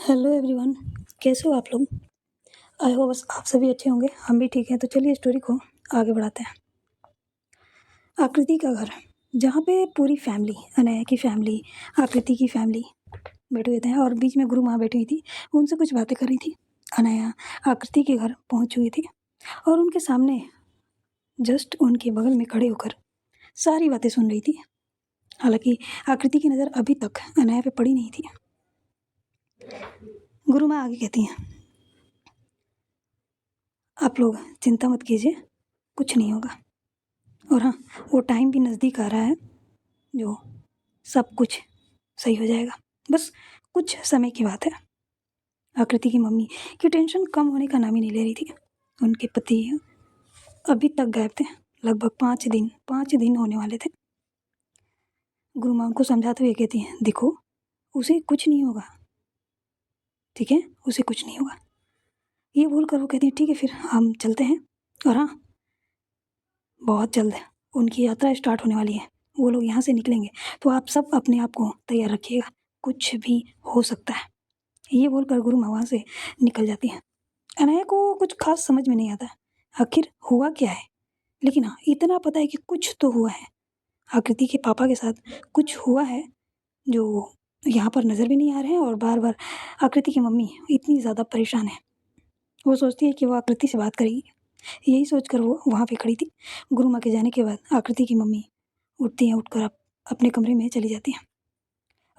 Hello everyone. कैसे हो आप लोग? आई होप बस आप सभी अच्छे होंगे, हम भी ठीक हैं। तो चलिए स्टोरी को आगे बढ़ाते हैं। आकृति का घर, जहाँ पे पूरी फैमिली, अनया की फैमिली, आकृति की फैमिली बैठे हुए थे और बीच में गुरु माँ बैठी हुई थी। उनसे कुछ बातें कर रही थी। अनया आकृति के घर पहुँची हुई थी और उनके सामने जस्ट उनके बगल में खड़े होकर सारी बातें सुन रही थी। हालांकि आकृति की नज़र अभी तक अनया पे पड़ी नहीं थी। गुरु माँ आगे कहती हैं, आप लोग चिंता मत कीजिए, कुछ नहीं होगा। और हाँ, वो टाइम भी नज़दीक आ रहा है जो सब कुछ सही हो जाएगा, बस कुछ समय की बात है। आकृति की मम्मी की टेंशन कम होने का नाम ही नहीं ले रही थी। उनके पति अभी तक गायब थे, लगभग 5 दिन होने वाले थे। गुरु माँ उनको समझाते हुए कहती हैं, देखो उसे कुछ नहीं होगा, ठीक है, उसे कुछ नहीं होगा। ये बोलकर वो कहती हैं, ठीक है फिर हम चलते हैं। और हाँ, बहुत जल्द उनकी यात्रा स्टार्ट होने वाली है। वो लोग यहाँ से निकलेंगे तो आप सब अपने आप को तैयार रखिएगा, कुछ भी हो सकता है। ये बोलकर गुरु माँ वहाँ से निकल जाती हैं। अनया को कुछ खास समझ में नहीं आता आखिर हुआ क्या है, लेकिन हाँ इतना पता है कि कुछ तो हुआ है। आकृति के पापा के साथ कुछ हुआ है जो यहाँ पर नज़र भी नहीं आ रहे हैं। और बार बार आकृति की मम्मी इतनी ज़्यादा परेशान है, वो सोचती है कि वो आकृति से बात करेगी। यही सोचकर वो वहाँ पे खड़ी थी। गुरु माँ के जाने के बाद आकृति की मम्मी उठती हैं, उठकर अपने कमरे में चली जाती हैं।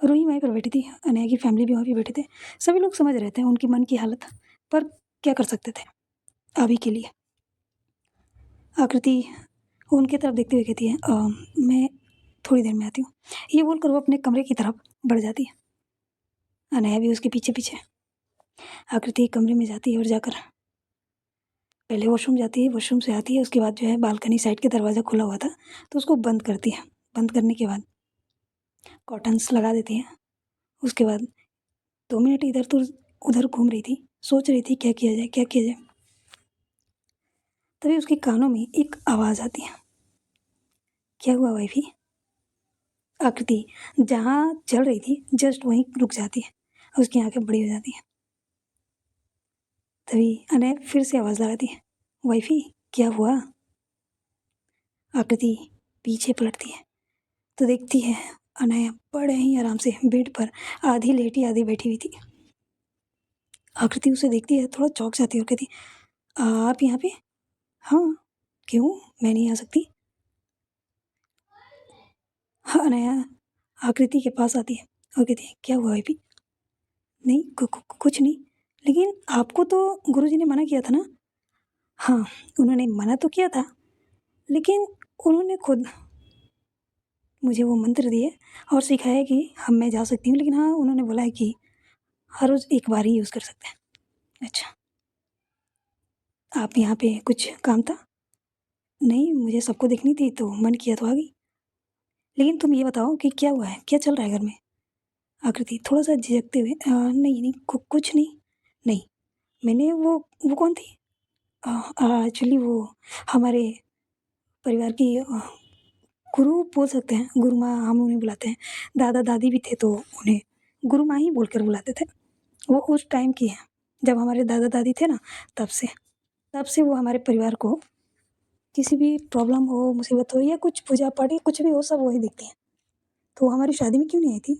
रूही वहीं पर बैठी थी, अनया की फैमिली भी वहाँ पे बैठे थे। सभी लोग समझ रहे थे उनकी मन की हालत, पर क्या कर सकते थे अभी के लिए। आकृति उनकी तरफ देखते हुए कहती है, मैं थोड़ी देर में आती हूँ। ये बोलकर वो अपने कमरे की तरफ बढ़ जाती है। अनया भी उसके पीछे पीछे। आकृति कमरे में जाती है और जाकर पहले वॉशरूम जाती है, वॉशरूम से आती है, उसके बाद जो है बालकनी साइड का दरवाज़ा खुला हुआ था तो उसको बंद करती है। बंद करने के बाद कॉटन्स लगा देती है। उसके बाद 2 मिनट इधर तो उधर घूम रही थी, सोच रही थी क्या किया जाए, क्या किया जाए। तभी उसके कानों में एक आवाज़ आती है, क्या हुआ वाइफी? आकृति जहाँ चल रही थी जस्ट वहीं रुक जाती है, उसकी आंखें बड़ी हो जाती हैं। तभी अनया फिर से आवाज़ लगाती है, वाइफी क्या हुआ? आकृति पीछे पलटती है तो देखती है अनया बड़े ही आराम से बेड पर आधी लेटी आधी बैठी हुई थी। आकृति उसे देखती है, थोड़ा चौंक जाती है और कहती, आप यहाँ पे? हाँ, क्यों, मैं नहीं आ सकती? हाँ, अनया आकृति के पास आती है और कहती है, क्या हुआ भाई? नहीं कुछ नहीं, लेकिन आपको तो गुरुजी ने मना किया था ना? हाँ, उन्होंने मना तो किया था, लेकिन उन्होंने खुद मुझे वो मंत्र दिए और सिखाया कि हम मैं जा सकती हूँ, लेकिन हाँ उन्होंने बोला है कि हर रोज़ एक बार ही यूज़ कर सकते हैं। अच्छा, आप यहाँ पे कुछ काम था? नहीं, मुझे सबको देखनी थी तो मन किया तो आ गई। लेकिन तुम ये बताओ कि क्या हुआ है, क्या चल रहा है घर में? आकृति थोड़ा सा झिझकते हुए, नहीं नहीं कुछ नहीं। नहीं, मैंने वो कौन थी? एक्चुअली वो हमारे परिवार की गुरु बोल सकते हैं, गुरु माँ हम उन्हें बुलाते हैं। दादा दादी भी थे तो उन्हें गुरु माँ ही बोलकर बुलाते थे। वो उस टाइम की है जब हमारे दादा दादी थे ना, तब से वो हमारे परिवार को किसी भी प्रॉब्लम हो, मुसीबत हो या कुछ पूजा पाठ या कुछ भी हो, सब वही देखती हैं। तो वो हमारी शादी में क्यों नहीं आई थी?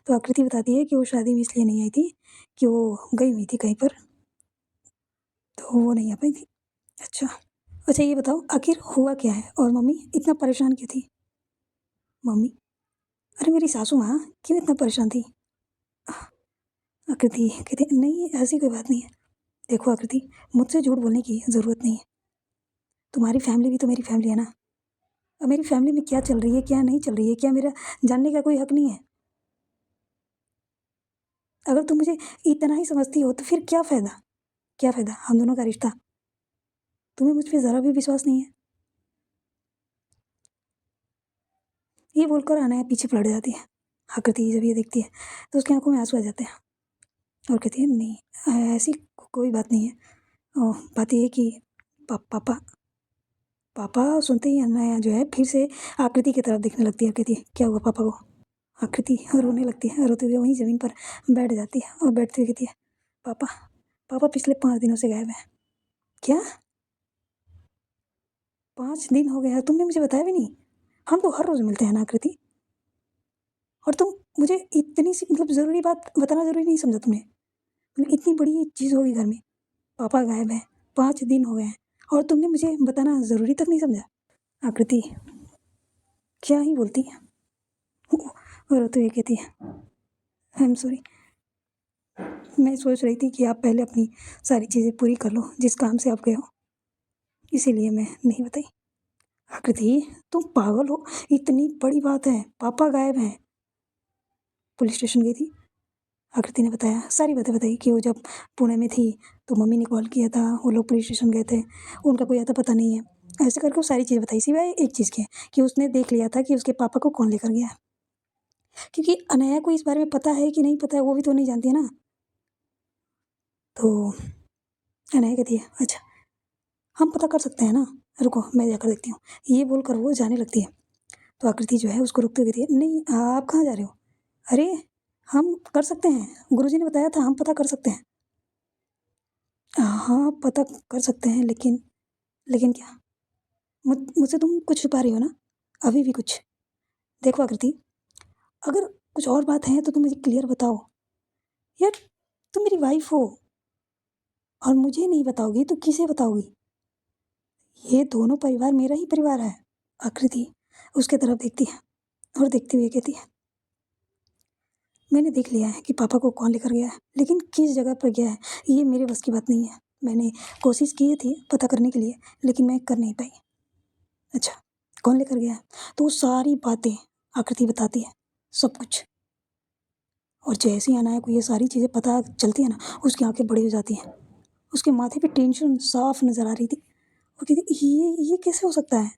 तो आकृति बताती है कि वो शादी में इसलिए नहीं आई थी कि वो गई हुई थी कहीं पर, तो वो नहीं आ पाई थी। अच्छा, अच्छा ये बताओ आखिर हुआ क्या है और मम्मी इतना परेशान क्यों थी? मम्मी, अरे मेरी सासू माँ क्यों इतना परेशान थी? आकृति कहती, नहीं ऐसी कोई बात नहीं है। देखो आकृति, मुझसे झूठ बोलने की ज़रूरत नहीं है। तुम्हारी फैमिली भी तो मेरी फैमिली है ना। अब मेरी फैमिली में क्या चल रही है, क्या नहीं चल रही है, क्या मेरा जानने का कोई हक नहीं है? अगर तुम मुझे इतना ही समझती हो तो फिर क्या फ़ायदा? क्या फ़ायदा हम दोनों का रिश्ता? तुम्हें मुझ पे ज़रा भी विश्वास नहीं है। ये बोलकर अनया पीछे पलट जाती है। आकृति जब ये देखती है तो उसकी आंखों में आंसू आ जाते हैं और कहती है, नहीं ऐसी कोई बात नहीं है। बात ये है कि पापा पापा सुनते ही अनया जो है फिर से आकृति की तरफ देखने लगती है और कहती है, क्या हुआ पापा को? आकृति रोने लगती है। रोते हुए वहीं ज़मीन पर बैठ जाती है और बैठते हुए कहती है, पापा पापा पिछले 5 दिनों से गायब हैं। क्या? 5 दिन हो गए हैं? तुमने मुझे बताया भी नहीं। हम तो हर रोज़ मिलते हैं ना आकृति। और तुम मुझे इतनी सी मतलब ज़रूरी बात बताना ज़रूरी नहीं समझा तुमने। मतलब इतनी बड़ी चीज़ होगी घर में, पापा गायब हैं, 5 दिन हो गए हैं और तुमने मुझे बताना ज़रूरी तक नहीं समझा। आकृति क्या ही बोलती है। वो रोते हुए कहती है, आई एम सॉरी। मैं सोच रही थी कि आप पहले अपनी सारी चीज़ें पूरी कर लो जिस काम से आप गए हो, इसीलिए मैं नहीं बताई। आकृति तुम पागल हो, इतनी बड़ी बात है, पापा गायब हैं। पुलिस स्टेशन गई थी। आकृति ने बताया, सारी बातें बताई कि वो जब पुणे में थी तो मम्मी ने कॉल किया था, वो लोग पुलिस स्टेशन गए थे, उनका कोई आता पता नहीं है। ऐसे करके वो सारी चीज़ें बताई, सिवाय एक चीज़ के कि उसने देख लिया था कि उसके पापा को कौन लेकर गया। क्योंकि अनया को इस बारे में पता है कि नहीं पता है वो भी तो नहीं जानती है ना। तो अनया कहती है, अच्छा हम पता कर सकते हैं ना, रुको मैं जाकर देखती हूँ। ये बोलकर वो जाने लगती है। तो आकृति जो है उसको रुकते हुए कहती है, नहीं आप कहाँ जा रहे हो? अरे हम कर सकते हैं, गुरुजी ने बताया था हम पता कर सकते हैं। हाँ पता कर सकते हैं, लेकिन क्या? मुझसे तुम कुछ छुपा रही हो ना, अभी भी कुछ। देखो आकृति, अगर कुछ और बात है तो तुम मुझे क्लियर बताओ यार। तुम मेरी वाइफ हो और मुझे नहीं बताओगी तो किसे बताओगी? ये दोनों परिवार मेरा ही परिवार है। आकृति उसके तरफ देखती है और देखते हुए कहती है, मैंने देख लिया है कि पापा को कौन लेकर गया है, लेकिन किस जगह पर गया है ये मेरे बस की बात नहीं है। मैंने कोशिश की थी पता करने के लिए, लेकिन मैं कर नहीं पाई। अच्छा कौन लेकर गया है? तो वो सारी बातें आकृति बताती है, सब कुछ। और जैसे ही अनाया को ये सारी चीज़ें पता चलती है ना, उसकी आंखें बड़ी हो जाती हैं। उसके माथे पे टेंशन साफ नजर आ रही थी। वो कहती, ये कैसे हो सकता है?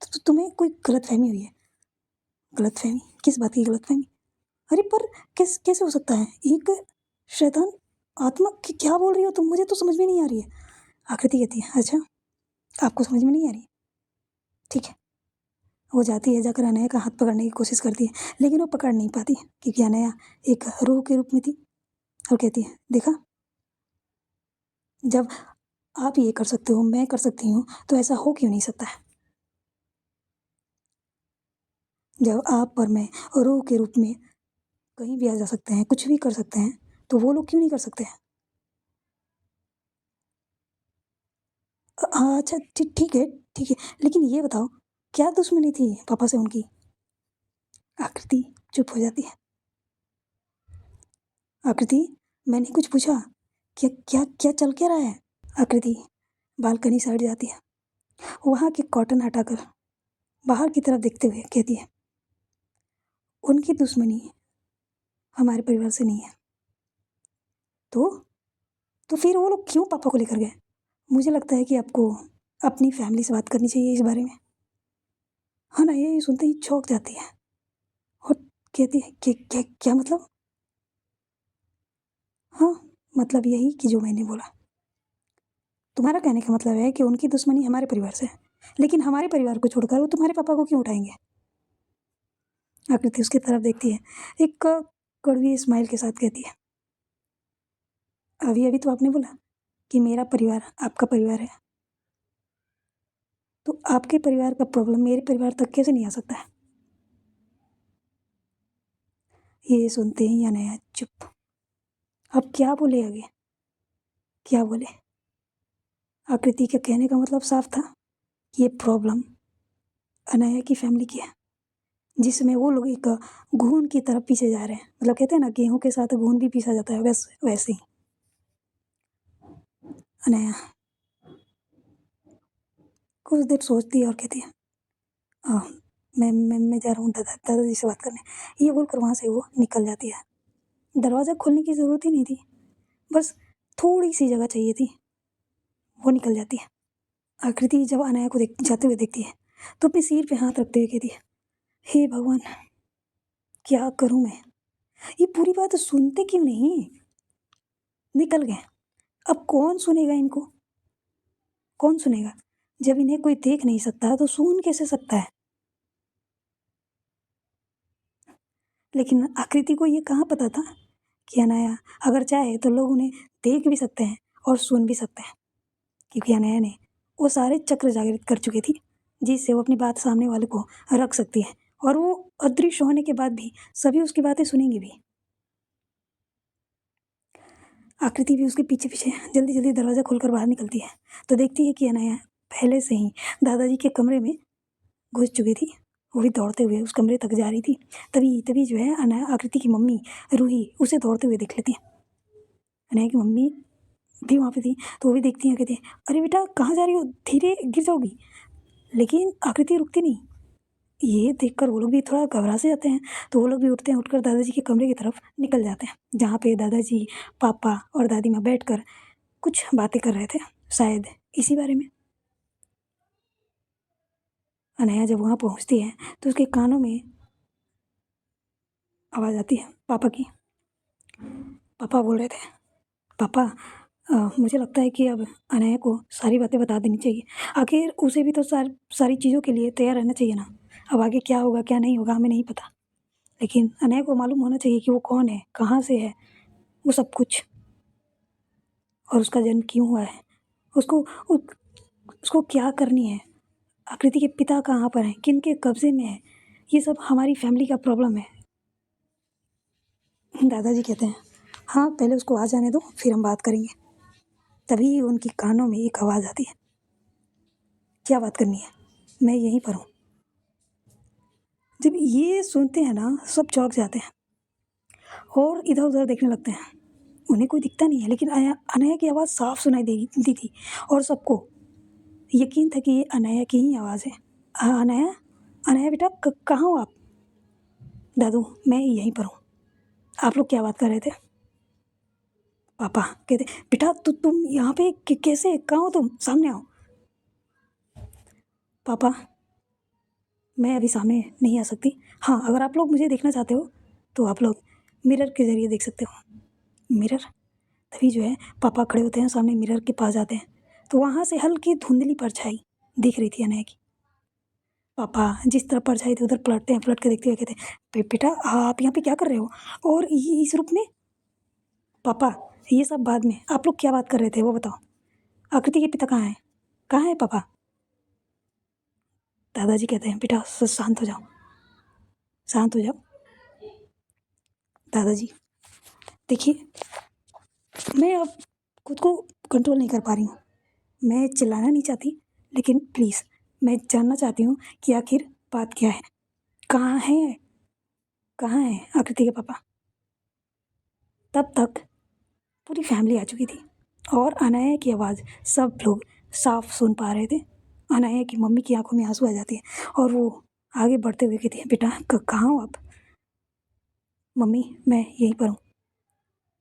तो तुम्हें कोई गलतफहमी हुई है। गलतफहमी? किस बात की गलतफहमी? अरे पर कैसे हो सकता है? एक शैतान आत्मा क्या बोल रही हो तुम? मुझे तो समझ में नहीं आ रही है। आकृति कहती है, अच्छा आपको समझ में नहीं आ रही है, ठीक है। वो जाती है, जाकर अनया का हाथ पकड़ने की कोशिश करती है, लेकिन वो पकड़ नहीं पाती क्योंकि अनया एक रूह के रूप में थी। और कहती है, देखा, जब आप ये कर सकते हो, मैं कर सकती हूँ, तो ऐसा हो क्यों नहीं सकता है? जब आप और मैं रूह के रूप में कहीं भी आ जा सकते हैं, कुछ भी कर सकते हैं, तो वो लोग क्यों नहीं कर सकते हैं? हाँ अच्छा ठीक है, ठीक है। लेकिन ये बताओ, क्या दुश्मनी थी पापा से उनकी? आकृति चुप हो जाती है। आकृति मैंने कुछ पूछा, क्या क्या क्या चल क्या रहा है? आकृति बालकनी साइड जाती है, वहाँ के कॉटन हटाकर बाहर की तरफ देखते हुए कहती है, उनकी दुश्मनी हमारे परिवार से नहीं है। तो फिर वो लोग क्यों पापा को लेकर गए? मुझे लगता है कि आपको अपनी फैमिली से बात करनी चाहिए इस बारे में। हाँ ना, ये सुनते ही चौंक जाती है और कहती है कि क्या मतलब? हाँ मतलब यही कि जो मैंने बोला। तुम्हारा कहने का मतलब है कि उनकी दुश्मनी हमारे परिवार से है, लेकिन हमारे परिवार को छोड़कर वो तुम्हारे पापा को क्यों उठाएंगे? आकृति उसकी तरफ देखती है, एक कड़वी स्माइल के साथ कहती है, अभी अभी तो आपने बोला कि मेरा परिवार आपका परिवार है, तो आपके परिवार का प्रॉब्लम मेरे परिवार तक कैसे नहीं आ सकता है? ये सुनते ही अनया चुप। अब क्या बोले आगे? क्या बोले? आकृति के कहने का मतलब साफ था, ये प्रॉब्लम अनया की फैमिली की है, जिसमें वो लोग एक घून की तरफ पीछे जा रहे हैं। मतलब कहते हैं ना, गेहूं के साथ घून भी पीसा जाता है, वैसे ही। अनया कुछ देर सोचती है और कहती है, हाँ मैं जा रहा हूँ दादाजी से बात करने। ये बोलकर वहाँ से वो निकल जाती है। दरवाज़ा खोलने की ज़रूरत ही नहीं थी, बस थोड़ी सी जगह चाहिए थी। वो निकल जाती है। आकृति जब अनाया को जाते हुए देखती है तो अपने सिर पे हाथ रखते हुए कहती है, हे भगवान क्या करूं मैं? ये पूरी बात सुनते क्यों नहीं? निकल गए, अब कौन सुनेगा इनको? कौन सुनेगा? जब इन्हें कोई देख नहीं सकता तो सुन कैसे सकता है? लेकिन आकृति को ये कहाँ पता था कि अनाया अगर चाहे तो लोग उन्हें देख भी सकते हैं और सुन भी सकते हैं, क्योंकि अनाया ने वो सारे चक्र जागृत कर चुकी थी जिससे वो अपनी बात सामने वाले को रख सकती है, और वो अदृश्य होने के बाद भी सभी उसकी बातें सुनेंगे भी। आकृति भी उसके पीछे पीछे जल्दी जल्दी दरवाज़ा खोलकर बाहर निकलती है तो देखती है कि अनाया पहले से ही दादाजी के कमरे में घुस चुकी थी। वो भी दौड़ते हुए उस कमरे तक जा रही थी। तभी तभी जो है अनाया आकृति की मम्मी रूही उसे दौड़ते हुए देख लेती है। अनाया की मम्मी भी वहाँ पे थी तो वो भी देखती है, कहती है अरे बेटा कहाँ जा रही हो, धीरे गिर जाओगी। लेकिन आकृति रुकती नहीं। ये देखकर वो लोग भी थोड़ा घबरा से जाते हैं तो वो लोग भी उठते हैं, उठकर दादाजी के कमरे की तरफ निकल जाते हैं जहाँ पे दादाजी पापा और दादी माँ बैठकर कुछ बातें कर रहे थे, शायद इसी बारे में। अनाया जब वहाँ पहुँचती है तो उसके कानों में आवाज़ आती है पापा की। पापा बोल रहे थे, पापा मुझे लगता है कि अब अनाया को सारी बातें बता देनी चाहिए। आखिर उसे भी तो सारी चीज़ों के लिए तैयार रहना चाहिए ना। अब आगे क्या होगा क्या नहीं होगा हमें नहीं पता, लेकिन अनाया को मालूम होना चाहिए कि वो कौन है, कहाँ से है, वो सब कुछ, और उसका जन्म क्यों हुआ है, उसको उसको क्या करनी है, आकृति के पिता कहाँ पर हैं, किन के कब्जे में है, ये सब हमारी फैमिली का प्रॉब्लम है। दादाजी कहते हैं हाँ पहले उसको आ जाने दो फिर हम बात करेंगे। तभी उनके कानों में एक आवाज़ आती है, क्या बात करनी है, मैं यहीं पर हूँ। जब ये सुनते हैं ना सब चौंक जाते हैं और इधर उधर देखने लगते हैं। उन्हें कोई दिखता नहीं है, लेकिन अनाया की आवाज़ साफ सुनाई दी थी और सबको यकीन था कि ये अनाया की ही आवाज़ है। अनाया, अनाया बेटा कहाँ हो आप? दादू मैं यहीं पर हूँ। आप लोग क्या बात कर रहे थे? पापा कहते बेटा तुम यहाँ पे कैसे, कहाँ हो तुम, सामने आओ। पापा मैं अभी सामने नहीं आ सकती। हाँ अगर आप लोग मुझे देखना चाहते हो तो आप लोग मिरर के ज़रिए देख सकते हो। मिरर? तभी जो है पापा खड़े होते हैं, सामने मिरर के पास जाते हैं तो वहाँ से हल्की धुंधली परछाई दिख रही थी अनाया की। पापा जिस तरफ परछाई थी उधर पलटते हैं, पलट के देखते हुए कहते हैं बेटा आप यहाँ पे क्या कर रहे हो, और ये इस रूप में? पापा ये सब बाद में, आप लोग क्या बात कर रहे थे वो बताओ। आकृति के पिता कहाँ हैं, कहाँ है पापा? दादाजी कहते हैं बेटा शांत हो जाओ, शांत हो जाओ। दादाजी देखिए मैं अब खुद को कंट्रोल नहीं कर पा रही हूँ, मैं चिल्लाना नहीं चाहती, लेकिन प्लीज़ मैं जानना चाहती हूँ कि आखिर बात क्या है, कहाँ है, कहाँ है आकृति के पापा? तब तक पूरी फैमिली आ चुकी थी और अनाया की आवाज़ सब लोग साफ सुन पा रहे थे। अनाया की मम्मी की आंखों में आंसू आ जाते हैं और वो आगे बढ़ते हुए कहती है बेटा कहाँ हो आप? मम्मी मैं यहीं पर हूँ,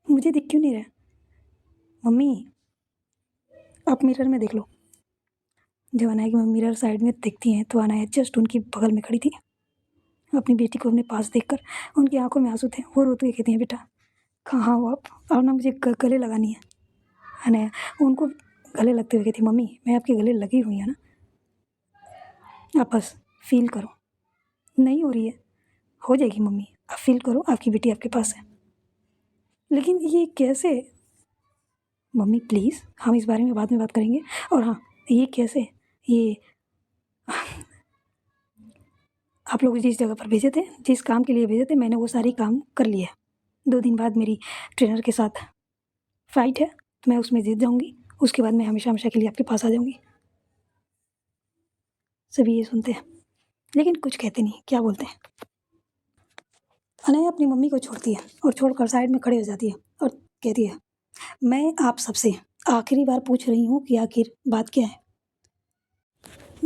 मुझे दिख क्यों नहीं रहा? मम्मी आप मिरर में देख लो। जब अनाया की मम्मी मिरर साइड में देखती हैं तो अनाया जस्ट उनकी बगल में खड़ी थी। अपनी बेटी को अपने पास देखकर उनकी आंखों में आंसू थे, वो रोते हुए कहती हैं बेटा कहाँ हो आप, और ना मुझे गले लगानी है। अनाया उनको गले लगते हुए कहती मम्मी मैं आपके गले लगी हुई है ना, आप बस फील करो। नहीं हो रही है, हो जाएगी मम्मी, आप फील करो आपकी बेटी आपके पास है। लेकिन ये कैसे? मम्मी प्लीज़ हम इस बारे में बाद में बात करेंगे। और हाँ ये कैसे, ये आप लोग जिस जगह पर भेजे थे, जिस काम के लिए भेजे थे, मैंने वो सारी काम कर लिया है। 2 दिन बाद मेरी ट्रेनर के साथ फ़ाइट है तो मैं उसमें जीत जाऊँगी, उसके बाद मैं हमेशा हमेशा के लिए आपके पास आ जाऊँगी। सभी ये सुनते हैं लेकिन कुछ कहते नहीं, क्या बोलते हैं। अनया अपनी मम्मी को छोड़ती है और छोड़कर साइड में खड़ी हो जाती है और कहती है मैं आप सबसे आखिरी बार पूछ रही हूँ कि आखिर बात क्या है।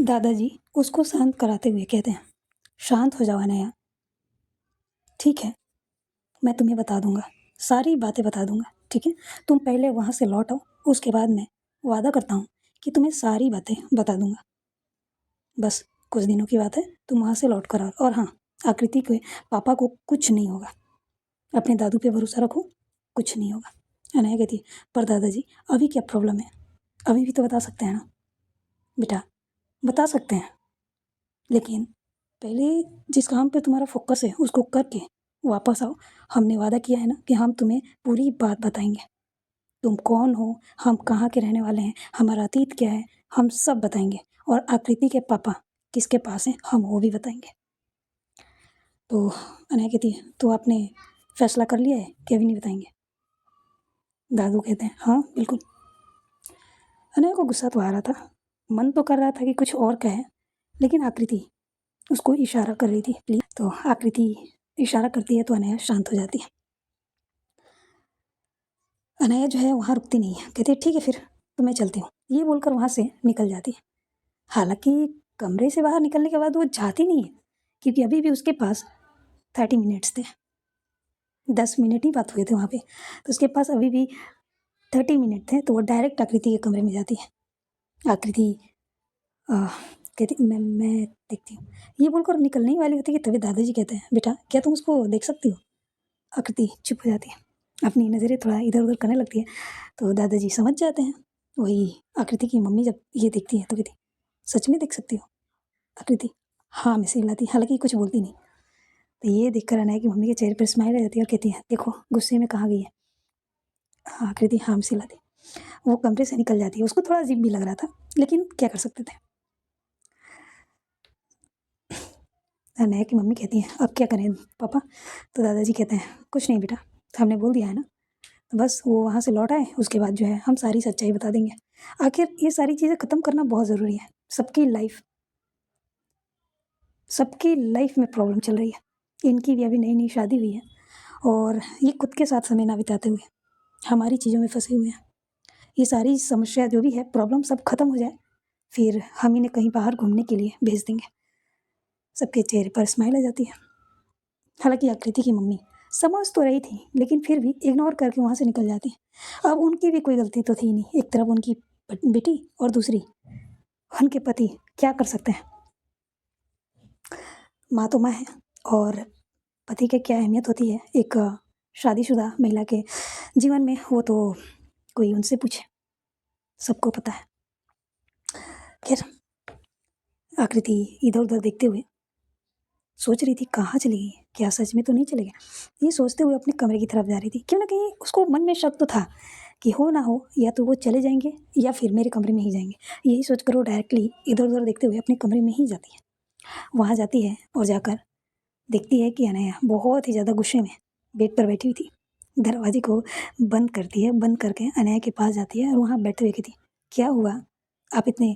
दादाजी उसको शांत कराते हुए कहते हैं शांत हो जाओ अनया, ठीक है मैं तुम्हें बता दूंगा, सारी बातें बता दूंगा, ठीक है तुम पहले वहाँ से लौट आओ, उसके बाद मैं वादा करता हूँ कि तुम्हें सारी बातें बता दूंगा। बस कुछ दिनों की बात है, तुम वहाँ से लौट कर आओ। और हाँ आकृति के पापा को कुछ नहीं होगा, अपने दादू पे भरोसा रखो, कुछ नहीं होगा। अनाया कहती है पर दादाजी अभी क्या प्रॉब्लम है, अभी भी तो बता सकते हैं ना। बेटा बता सकते हैं, लेकिन पहले जिस काम पे तुम्हारा फोकस है उसको करके वापस आओ, हमने वादा किया है ना कि हम तुम्हें पूरी बात बताएंगे। तुम कौन हो, हम कहाँ के रहने वाले हैं, हमारा अतीत क्या है, हम सब बताएंगे। और आकृति के पापा किसके पास हैं हम वो भी बताएंगे। तो अनया कहती है तो आपने फैसला कर लिया है कि अभी नहीं बताएंगे? दादू कहते हैं हाँ बिल्कुल। अनया को गुस्सा तो आ रहा था, मन तो कर रहा था कि कुछ और कहे, लेकिन आकृति उसको इशारा कर रही थी प्लीज। तो आकृति इशारा करती है तो अनया शांत हो जाती है। अनया जो है वहाँ रुकती नहीं है, कहती है ठीक है फिर तो मैं चलती हूँ, ये बोलकर वहाँ से निकल जाती है। हालांकि कमरे से बाहर निकलने के बाद वो जाती नहीं है, क्योंकि अभी भी उसके पास 30 मिनट्स थे, 10 मिनट ही बात हुए थे वहाँ पे, तो उसके पास अभी भी 30 मिनट थे। तो वो डायरेक्ट आकृति के कमरे में जाती है। आकृति कहती मैं देखती हूँ, ये बोलकर निकलने ही वाली होती है कि तभी दादाजी कहते हैं बेटा क्या तुम उसको देख सकती हो? आकृति चुप हो जाती है, अपनी नज़रें थोड़ा इधर उधर करने लगती है। तो दादाजी समझ जाते हैं। वही आकृति की मम्मी जब ये देखती है तो कहती सच में देख सकती हो? आकृति हाँ में से हिलाती, हालांकि कुछ बोलती नहीं। तो ये देखकर अनाया की मम्मी के चेहरे पर स्माइल आ जाती है और कहती है देखो गुस्से में कहाँ गई है। हाँ आकृति हाँ में से हिलाती, वो कमरे से निकल जाती है। उसको थोड़ा अजीब भी लग रहा था, लेकिन क्या कर सकते थे। अनाया की मम्मी कहती है अब क्या करें पापा? तो दादाजी कहते हैं कुछ नहीं बेटा, हमने बोल दिया है ना, तो बस वो वहाँ से लौट आए, उसके बाद जो है हम सारी सच्चाई बता देंगे। आखिर ये सारी चीज़ें ख़त्म करना बहुत ज़रूरी है। सबकी लाइफ में प्रॉब्लम चल रही है। इनकी भी अभी नई नई शादी हुई है और ये खुद के साथ समय ना बिताते हुए हमारी चीज़ों में फंसे हुए हैं। ये सारी समस्या जो भी है, प्रॉब्लम सब खत्म हो जाए, फिर हम इन्हें कहीं बाहर घूमने के लिए भेज देंगे। सबके चेहरे पर स्माइल आ जाती है। हालांकि आकृति की मम्मी समझ तो रही थी, लेकिन फिर भी इग्नोर करके वहाँ से निकल जाती है। अब उनकी भी कोई गलती तो थी नहीं, एक तरफ उनकी बेटी और दूसरी उनके पति, क्या कर सकते हैं। माँ तो माँ है, और पति की क्या अहमियत होती है एक शादीशुदा महिला के जीवन में, वो तो कोई उनसे पूछे, सबको पता है। खैर आकृति इधर उधर देखते हुए सोच रही थी कहाँ चली गई, क्या सच में तो नहीं चले गए। ये सोचते हुए अपने कमरे की तरफ जा रही थी। क्यों ना कहीं उसको मन में शक तो था कि हो ना हो या तो वो चले जाएंगे या फिर मेरे कमरे में ही जाएंगे। यही सोचकर वो डायरेक्टली इधर उधर देखते हुए अपने कमरे में ही जाती है। वहाँ जाती है और जाकर देखती है कि अनया बहुत ही ज़्यादा गुस्से में बेड पर बैठी हुई थी। दरवाजे को बंद करती है, बंद करके अनया के पास जाती है और वहाँ बैठते हुए कहती क्या हुआ, आप इतने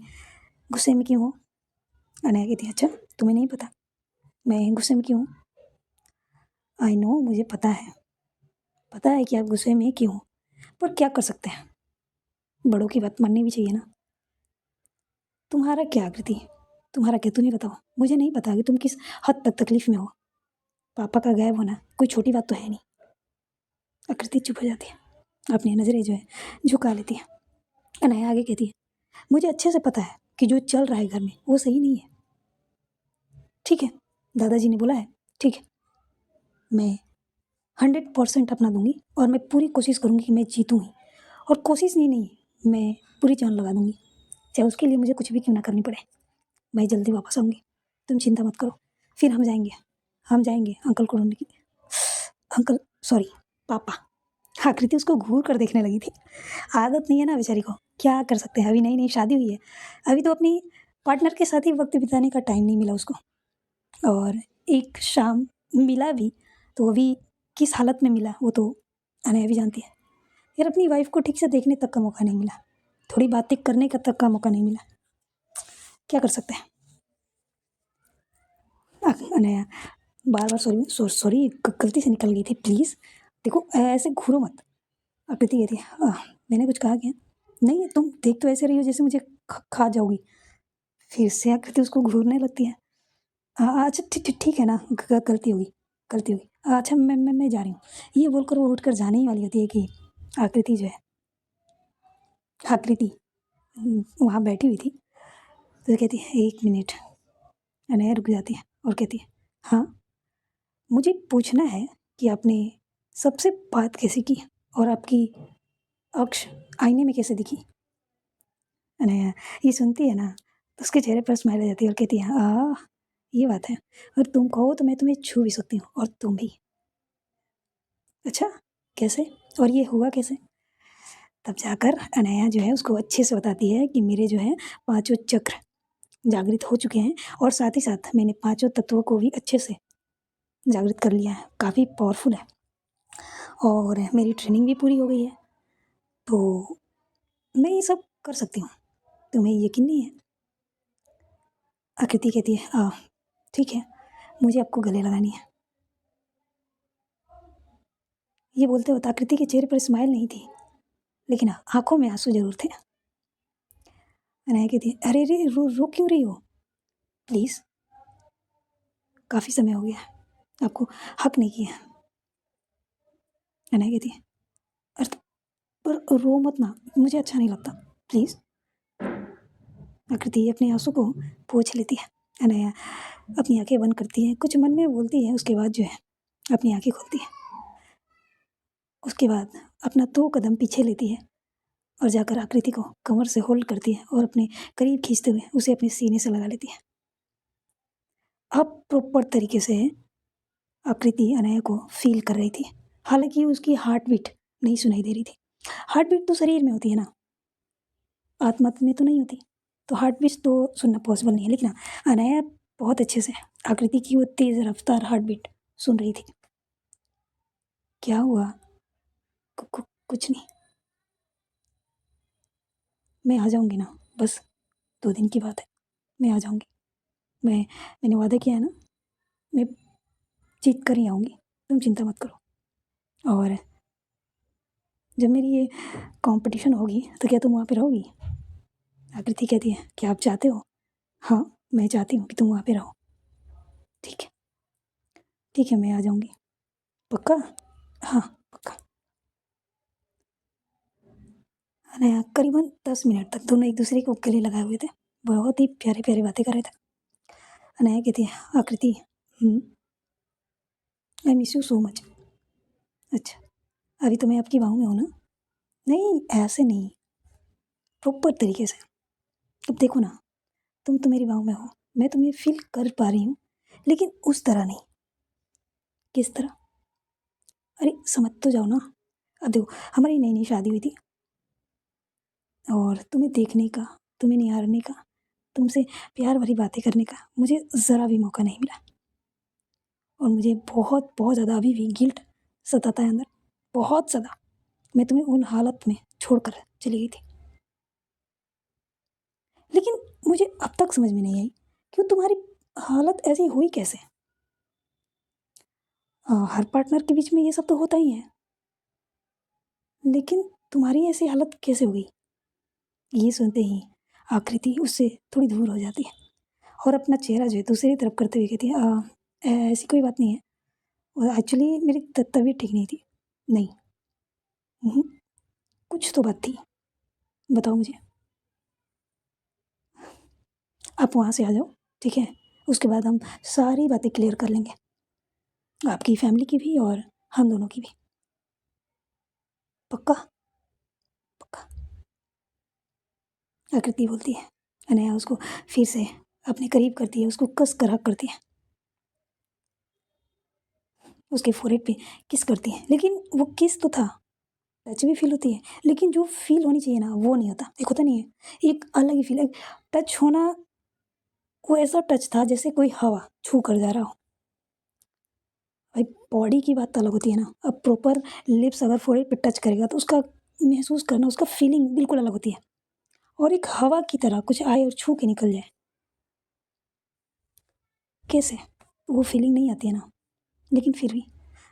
गुस्से में क्यों हो? अनया कहती अच्छा तुम्हें नहीं पता मैं गुस्से में क्यों हूँ? आई नो, मुझे पता है कि आप गुस्से में क्यों हो, पर क्या कर सकते हैं, बड़ों की बात माननी भी चाहिए ना। तुम्हारा क्या आकृति, तुम्हारा क्या, तुम ही बताओ। मुझे नहीं पता कि तुम किस हद तक तकलीफ में हो। पापा का गायब होना कोई छोटी बात तो है नहीं। आकृति चुप हो जाती है, अपनी नज़रें जो है झुका लेती है। अनया आगे कहती है मुझे अच्छे से पता है कि जो चल रहा है घर में वो सही नहीं है। ठीक है, दादाजी ने बोला है, ठीक है, मैं 100% अपना दूंगी और मैं पूरी कोशिश करूंगी कि मैं जीतूँ ही। और कोशिश नहीं, मैं पूरी जान लगा दूंगी, चाहे उसके लिए मुझे कुछ भी क्यों ना करनी पड़े। मैं जल्दी वापस आऊँगी, तुम चिंता मत करो। फिर हम जाएंगे अंकल को ढूंढने के लिए। अंकल सॉरी पापा। आकृति उसको घूर कर देखने लगी थी। आदत नहीं है ना बेचारी को, क्या कर सकते हैं, अभी नई नई शादी हुई है, अभी तो अपनी पार्टनर के साथ ही वक्त बिताने का टाइम नहीं मिला उसको। और एक शाम मिला भी तो वो भी किस हालत में मिला वो तो अनया भी जानती है। यार अपनी वाइफ को ठीक से देखने तक का मौका नहीं मिला, थोड़ी बातें करने का तक का मौका नहीं मिला, क्या कर सकते हैं। अनया बार बार सॉरी गलती से निकल गई थी, प्लीज़ देखो ऐसे घूरो मत। आकृति कहती है मैंने कुछ कहा क्या? नहीं, तुम देख तो ऐसे रही हो जैसे मुझे खा जाओगी। फिर से आकृति उसको घूरने लगती है। अच्छा ठीक है ना, गलती होगी। अच्छा मैं जा रही हूँ, ये बोलकर वो उठकर जाने ही वाली होती है कि आकृति जो है आकृति वहाँ बैठी हुई थी। तो कहती है 1 मिनट। अनया रुक जाती है और कहती है हाँ, मुझे पूछना है कि आपने सबसे बात कैसे की और आपकी अक्ष आईने में कैसे दिखी। अनया ये सुनती है ना तो उसके चेहरे पर स्माइल आ जाती है और कहती है ये बात है, और तुम कहो तो मैं तुम्हें छू भी सकती हूँ, और तुम भी। अच्छा, कैसे? और ये हुआ कैसे? तब जाकर अनाया जो है उसको अच्छे से बताती है कि मेरे जो है पाँचों चक्र जागृत हो चुके हैं और साथ ही साथ मैंने पाँचों तत्वों को भी अच्छे से जागृत कर लिया है, काफ़ी पावरफुल है और मेरी ट्रेनिंग भी पूरी हो गई है, तो मैं ये सब कर सकती हूँ। तुम्हें यकीन नहीं है? आकृति कहती है, ठीक है, मुझे आपको गले लगानी है। ये बोलते वक्त आकृति के चेहरे पर स्माइल नहीं थी, लेकिन आंखों में आंसू जरूर थे। अनाया कहती है, अरे रे रो क्यों रही हो? प्लीज़, काफ़ी समय हो गया है, आपको हक नहीं किया। अनाया कहती है, अर्थ पर रो मत ना, मुझे अच्छा नहीं लगता, प्लीज़। आकृति अपने आंसू को पोंछ लेती है। अनाया अपनी आंखें बंद करती है, कुछ मन में बोलती है, उसके बाद जो है अपनी आंखें खोलती है। उसके बाद अपना 2 कदम पीछे लेती है और जाकर आकृति को कमर से होल्ड करती है और अपने करीब खींचते हुए उसे अपने सीने से लगा लेती है। अब प्रॉपर तरीके से आकृति अनाया को फील कर रही थी, हालांकि उसकी हार्ट बीट नहीं सुनाई दे रही थी। हार्ट बीट तो शरीर में होती है ना, आत्मा में तो नहीं होती, तो हार्ट बीट तो सुनना पॉसिबल नहीं है, लेकिन अनाया बहुत अच्छे से आकृति की वो तेज रफ्तार हार्ट बीट सुन रही थी। क्या हुआ? कुछ नहीं, मैं आ जाऊंगी ना, बस 2 दिन की बात है, मैं आ जाऊंगी। मैंने वादा किया है ना, मैं जीत कर ही आऊंगी, तुम चिंता मत करो। और जब मेरी ये कंपटीशन होगी तो क्या तुम वहाँ पे रहोगी? आकृति कहती है, क्या आप चाहते हो? हाँ, मैं चाहती हूँ कि तुम वहाँ पे रहो। ठीक है, ठीक है, मैं आ जाऊंगी। पक्का? हाँ, पक्का। अनाया करीबन 10 मिनट तक दोनों एक दूसरे को गले लगाए हुए थे, बहुत ही प्यारे प्यारे बातें कर रहे थे। अनाया कहती है, आकृति, I miss you so much. अच्छा, अभी तो मैं आपकी बाहों में हूँ ना? नहीं, ऐसे नहीं, प्रॉपर तरीके से। अब देखो ना, तुम तो मेरी बाहों में हो, मैं तुम्हें फील कर पा रही हूँ, लेकिन उस तरह नहीं। किस तरह? अरे समझ तो जाओ ना। अब देखो, हमारी नई नई शादी हुई थी और तुम्हें देखने का, तुम्हें निहारने का, तुमसे प्यार भरी बातें करने का मुझे ज़रा भी मौका नहीं मिला। और मुझे बहुत बहुत ज़्यादा अभी भी गिल्ट सताता है अंदर, बहुत ज़्यादा। मैं तुम्हें उन हालत में छोड़कर चली गई थी, लेकिन मुझे अब तक समझ में नहीं आई कि तुम्हारी हालत ऐसी हुई कैसे। हर पार्टनर के बीच में ये सब तो होता ही है, लेकिन तुम्हारी ऐसी हालत कैसे हो गई? ये सुनते ही आकृति उससे थोड़ी दूर हो जाती है और अपना चेहरा जो है दूसरी तरफ करते हुए कहती है, ऐसी कोई बात नहीं है, और एक्चुअली मेरी तबीयत ठीक नहीं थी। नहीं, हम्म, कुछ तो बात थी, बताओ मुझे। आप वहाँ से आ जाओ, ठीक है, उसके बाद हम सारी बातें क्लियर कर लेंगे, आपकी फैमिली की भी और हम दोनों की भी। पक्का? पक्का, आकृति बोलती है। अनया उसको फिर से अपने करीब करती है, उसको कस कर हक करती है, उसके फोrehead पे किस करती है, लेकिन वो किस तो था, टच भी फील होती है, लेकिन जो फील होनी चाहिए ना वो नहीं होता, एक होता नहीं है, एक अलग ही फील है। टच होना, वो ऐसा टच था जैसे कोई हवा छू कर जा रहा हो। भाई बॉडी की बात तो अलग होती है ना, अब प्रॉपर लिप्स अगर फोrehead पे टच करेगा तो उसका महसूस करना, उसका फीलिंग बिल्कुल अलग होती है, और एक हवा की तरह कुछ आए और छू के निकल जाए, कैसे वो फीलिंग नहीं आती है ना। लेकिन फिर भी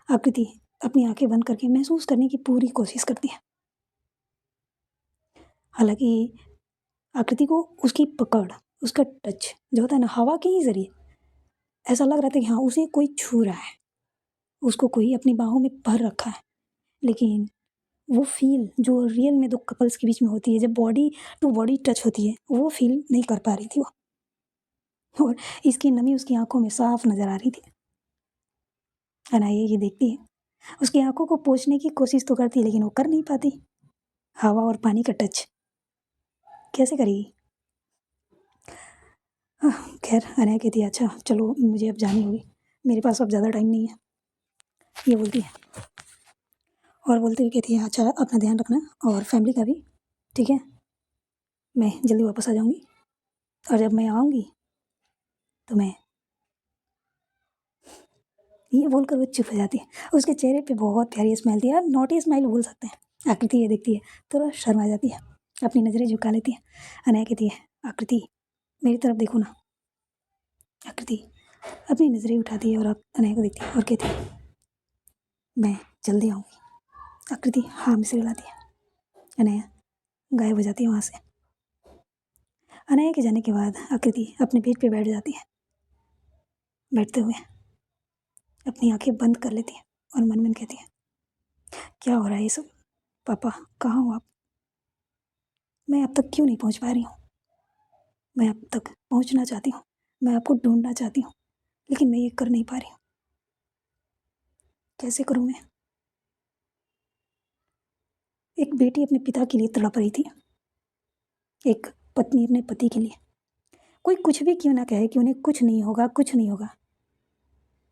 आकृति अपनी आंखें बंद करके महसूस करने की पूरी कोशिश करती है। हालांकि आकृति को उसकी पकड़, उसका टच जो होता है ना हवा के ही जरिए, ऐसा लग रहा था कि हाँ उसे कोई छू रहा है, उसको कोई अपनी बाहों में भर रखा है। लेकिन वो फील जो रियल में दो कपल्स के बीच में होती है, जब बॉडी टू बॉडी टच होती है, वो फील नहीं कर पा रही थी वो, और इसकी नमी उसकी आंखों में साफ नजर आ रही थी। अनाया ये देखती है, उसकी आंखों को पोंछने की कोशिश तो करती है, लेकिन वो कर नहीं पाती। हवा और पानी का टच कैसे करेगी? खैर, अनाया कहती है, अच्छा चलो मुझे अब जानी होगी, मेरे पास अब ज़्यादा टाइम नहीं है। ये बोलती है, और बोलते हुए कहती है, अच्छा अपना ध्यान रखना और फैमिली का भी, ठीक है, मैं जल्दी वापस आ जाऊँगी, और जब मैं आऊँगी तो मैं, ये बोलकर वो चुप हो जाती है। उसके चेहरे पे बहुत प्यारी स्माइल थी यार, नॉटी स्माइल बोल सकते हैं। आकृति ये देखती है, थोड़ा शर्मा जाती है, अपनी नज़रें झुका लेती है। अनया कहती है, आकृति मेरी तरफ देखो ना। आकृति अपनी नज़रें उठाती है और अनया को देखती है और कहती है, मैं जल्दी आऊँगी। आकृति हाँ में सिर हिलाती है। अनया गायब हो जाती है वहाँ से। अनया के जाने के बाद आकृति अपने बेड पे बैठ जाती है। बैठते हुए अपनी आंखें बंद कर लेती है और मन मन कहती है, क्या हो रहा है ये सब? पापा कहाँ हो आप? मैं अब तक क्यों नहीं पहुँच पा रही हूँ? मैं अब तक पहुँचना चाहती हूँ, मैं आपको ढूंढना चाहती हूँ, लेकिन मैं ये कर नहीं पा रही हूँ। कैसे करूँ मैं? एक बेटी अपने पिता के लिए तड़प रही थी, एक पत्नी अपने पति के लिए। कोई कुछ भी क्यों ना कहे कि उन्हें कुछ नहीं होगा, कुछ नहीं होगा,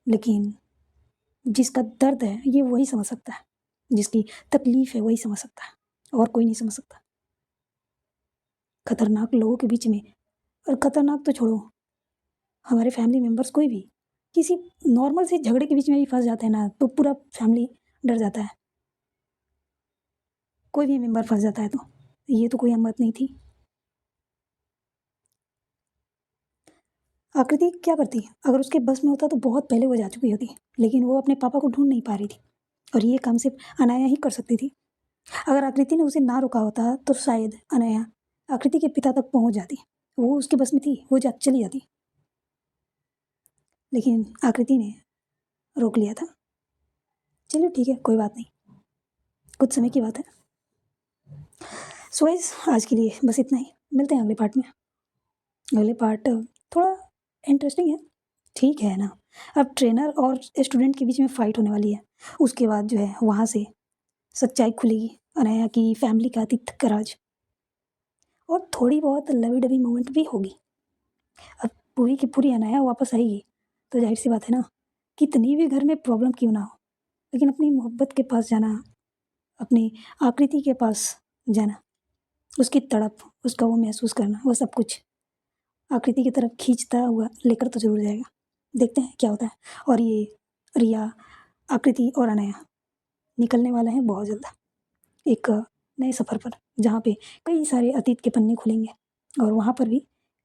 लेकिन जिसका दर्द है ये वही समझ सकता है, जिसकी तकलीफ है वही समझ सकता है, और कोई नहीं समझ सकता। खतरनाक लोगों के बीच में, और खतरनाक तो छोड़ो, हमारे फैमिली मेम्बर्स कोई भी किसी नॉर्मल से झगड़े के बीच में भी फंस जाते हैं ना, तो पूरा फैमिली डर जाता है। कोई भी मेम्बर फंस जाता है तो ये तो कोई हिम्मत नहीं थी। आकृति क्या करती? अगर उसके बस में होता तो बहुत पहले वो जा चुकी होती, लेकिन वो अपने पापा को ढूंढ नहीं पा रही थी, और ये काम सिर्फ अनाया ही कर सकती थी। अगर आकृति ने उसे ना रोका होता तो शायद अनाया आकृति के पिता तक पहुंच जाती। वो उसके बस में थी, वो चली जाती, लेकिन आकृति ने रोक लिया था। चलो ठीक है, कोई बात नहीं, कुछ समय की बात है। सो गाइस आज के लिए बस इतना ही, मिलते हैं अगले पार्ट में। अगले पार्ट थोड़ा इंटरेस्टिंग है, ठीक है ना। अब ट्रेनर और स्टूडेंट के बीच में फाइट होने वाली है, उसके बाद जो है वहाँ से सच्चाई खुलेगी, अनाया की फैमिली का आतिथ्य का राज, और थोड़ी बहुत लवी डवी मोमेंट भी होगी। अब पूरी की पूरी अनाया वापस आएगी तो जाहिर सी बात है ना, कितनी भी घर में प्रॉब्लम क्यों ना हो, लेकिन अपनी मोहब्बत के पास जाना, अपनी आकृति के पास जाना, उसकी तड़प, उसका वो महसूस करना, वो सब कुछ आकृति की तरफ खींचता हुआ लेकर तो जरूर जाएगा। देखते हैं क्या होता है। और ये रिया, आकृति और अनया निकलने वाले हैं बहुत जल्द एक नए सफ़र पर, जहाँ पे कई सारे अतीत के पन्ने खुलेंगे, और वहाँ पर भी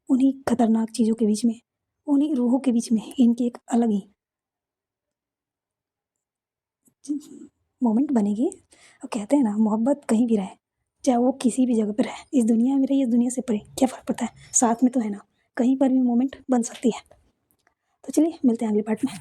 उन्हीं खतरनाक चीज़ों के बीच में, उन्हीं रूहों के बीच में इनकी एक अलग ही मोमेंट बनेगी। और कहते हैं ना, मोहब्बत कहीं भी रहे, चाहे वो किसी भी जगह पर रहे, इस दुनिया में रहे, इस दुनिया से परे, क्या फ़र्क पड़ता है, साथ में तो है ना, कहीं पर भी मोमेंट बन सकती है। तो चलिए मिलते हैं अगले पार्ट में।